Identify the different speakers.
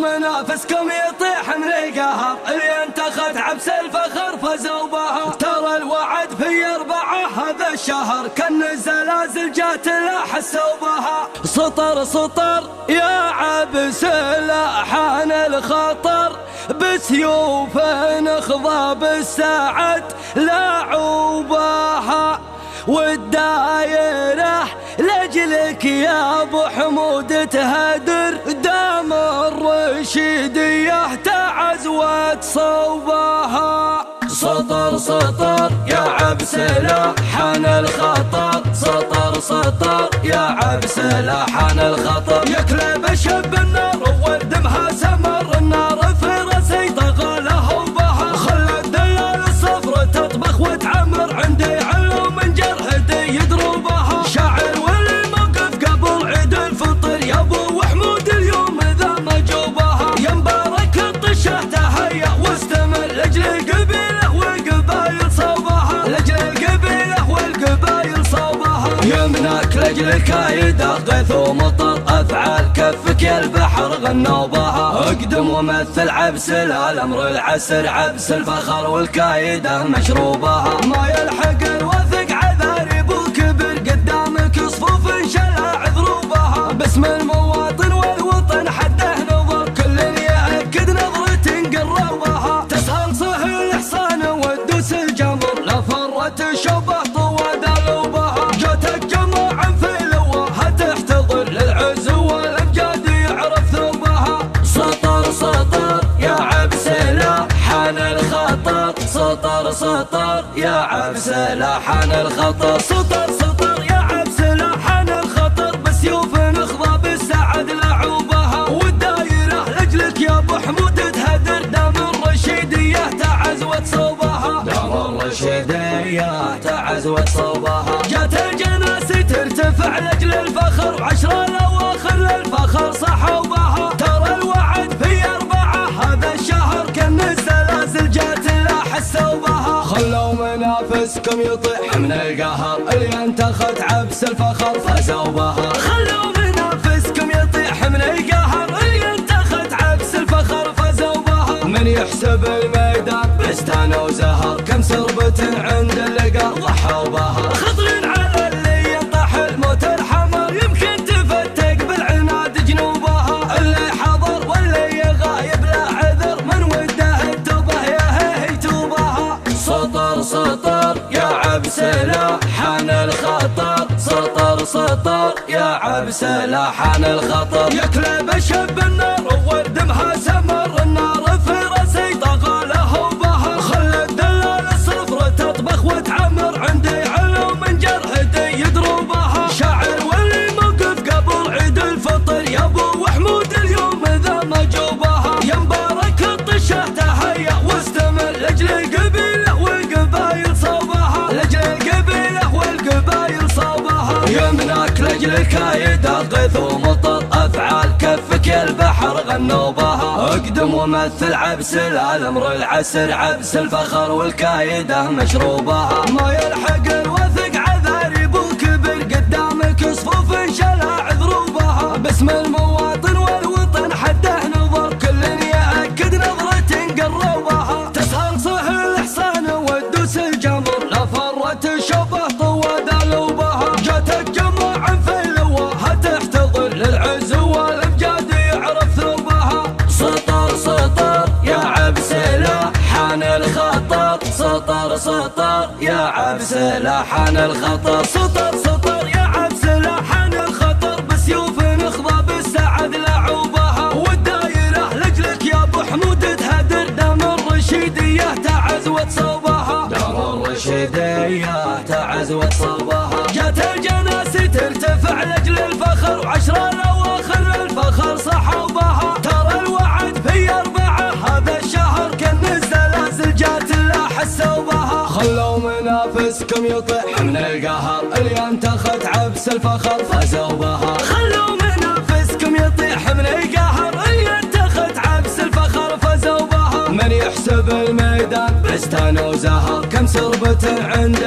Speaker 1: منافسكم يطيح من القهر، اللي انتخت عبس الفخر فازوا بها. ترى الوعد في 4 هذا الشهر، كان الزلازل جات لا حسوا بها. سطر سطر يا عبس لاحان الخطر، بسيوف نخضى بالساعد لاعوبها. والدايرة لجلك يا ابو حمود تهدر، دام الرشيدية تعزوت صوبها. سطر سطر يا عبس لاحان الخطر، سطر سطر يا عبس لاحان الخطر. يكلب شب النار وردمها سمر، النار في راسي طغى له وبها. خلى الدلال الصفر تطبخ وتعمر، عندي علوم من جرهدي يدروبها. شاعر والموقف قبل عيد الفطر، يا ابو حمود اليوم ذا مجوبها. يا مبارك الطشه تهيأ واستمر، لاجل القبيله والقبايل صوبها، لاجل القبيله والقبايل صوبها. يمناك لاجل الكايده غيث ومطر، افعال كفك يا البحر غنوا بها. اقدم ومثل عبس الامر العسر، عبس الفخر والكايده مشروبها. ما يلحق الوثق عذاري بالكبر، قدامك صفوف شلع ذروبها. باسم المواطن والوطن حده نظر، كل يأكد نظرة قربها. تسهل صهيل الحصان والدوس الجمر، لا فرت الشوبه طوى دلوبها. جاتك جماعة في لواها تحتضر، للعز والامجاد يعرف ثوبها. سطر سطر يا عبس لاحان الخطر، سطر سطر يا عبس لاحان الخطر. سطر سطر يا عبس لاحان الخطر، بسيوف نخضى بالسعد لعوبها. والدايرة لاجلك يا ابو حمود تهدر، دام الرشيدية تعزوت صوبها. دام الرشيدية تعزوت صوبها. جات الجناس ترتفع لاجل الفخر، و10 الاواخر للفخر صحوا بها. ترى الوعد في 4 هذا الشهر، كان الزلازل جات لا حسوا بها. خلوا منافسكم يطيح من القهر، اللي انتخت عبس الفخر فازوا بها. خلوا منافسكم يطيح من القهر، اللي انتخت عبس الفخر فازوا بها. من يحسب الميدان بستان وزهر، كم سربة عند اللقاء ضحوا بها. خطر على اللي ينطح الموت الحمر، يمكن تفتك بالعناد جنوبها. اللي حضر واللي غايب لا عذر، من وده التوبه يا هي توبها. سطر سطر يا عبس لاحان الخطر، سطر سطر يا عبس لاحان الخطر. يكلب شب النار وردمها سمر، النار في راسي طغى له وبها. خلى الدلال الصفر تطبخ وتعمر، عندي علوم من جرهدي يدروبها. شاعر والموقف قبل عيد الفطر، يا ابو حمود اليوم ذا مجوبها. يا مبارك الطشه تهيأ واستمر، لاجل القبيله والقبايل صوبها، لاجل القبيله والقبايل صوبها. يمناك لاجل الكايده غيث ومطر، افعال كفك يا البحر غنوا بها. اقدم ومثل عبس الامر العسر، عبس الفخر والكايده مشروبها. ما يلحق الوثق عذاري بالكبر، قدامك صفوف شلع ذروبها. باسم المواطن والوطن حده نظر، كل يأكد نظرة قربها. تسهل صهيل الحصان والدوس الجمر، لا فرت الشوبه طوى دلوبها. جاتك جماعة في لواها تحتضر، للعز والامجاد يعرف ثوبها. سطر سطر يا عبس لاحان الخطر، سطر سطر يا عبس لاحان الخطر. سطر سطر يا عبس لاحان الخطر، بسيوف نخضى بالسعد لعوبها. والدايرة لاجلك يا ابو حمود تهدر، دام الرشيدية تعزوت صوبها. دام الرشيدية تعزوت صوبها. جات الجناس ترتفع لاجل الفخر، و10 الاواخر للفخر صحوا بها. ترى الوعد في 4 هذا الشهر، كان الزلازل جات لا حسوا بها. خلوا منافسكم يطيح من القهر، اللي انتخت عبس الفخر فازوا بها. خلوا منافسكم يطيح من القهر، اللي انتخت عبس الفخر فازوا بها. من يحسب الميدان بستان وزهر، كم سربة عند